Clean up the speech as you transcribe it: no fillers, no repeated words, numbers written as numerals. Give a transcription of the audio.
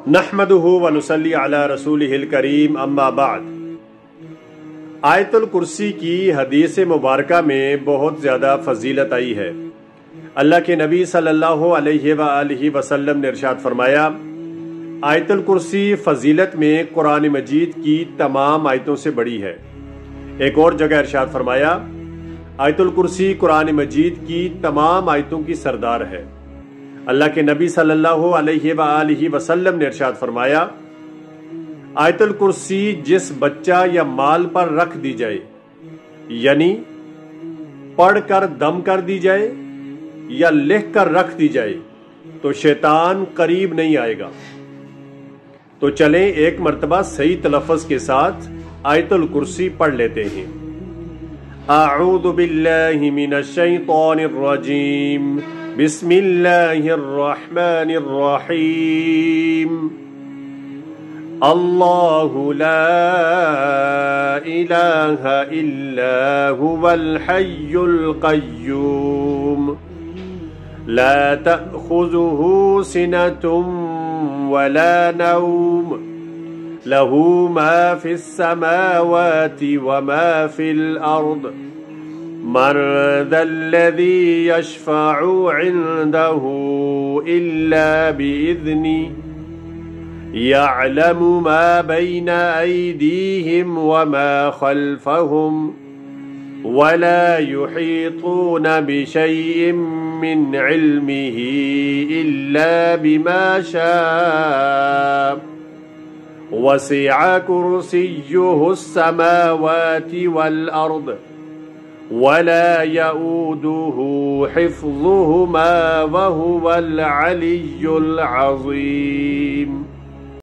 نحمدہ ونصلی علی رسولہ الکریم اما بعد۔ آیت الکرسی کی حدیث مبارکہ میں بہت زیادہ فضیلت آئی ہے۔ اللہ کے نبی صلی اللہ علیہ وآلہ وسلم نے ارشاد فرمایا، آیت الکرسی فضیلت میں قرآن مجید کی تمام آیتوں سے بڑی ہے۔ ایک اور جگہ ارشاد فرمایا، آیت الکرسی قرآن مجید کی تمام آیتوں کی سردار ہے۔ اللہ کے نبی صلی اللہ علیہ وآلہ وسلم نے ارشاد فرمایا، آیت الکرسی جس بچہ یا مال پر رکھ دی جائے، یعنی پڑھ کر دم کر دی جائے یا لکھ کر رکھ دی جائے، تو شیطان قریب نہیں آئے گا۔ تو چلیں ایک مرتبہ صحیح تلفظ کے ساتھ آیت الکرسی پڑھ لیتے ہیں۔ اعوذ باللہ من الشیطان الرجیم، بسم اللہ الرحمن الرحیم۔ اللہ لا الہ الا هو الحی القیوم، لا تأخذه سنة ولا نوم، له ما في السماوات وما في الأرض، من ذا الذي يشفع عنده إلا بإذنه، يعلم ما بين أيديهم وما خلفهم، ولا يحيطون بشيء من علمه إلا بما شاء، وسع كرسيه السماوات والأرض، ولا يؤوده حفظهما وهو العلي العظيم۔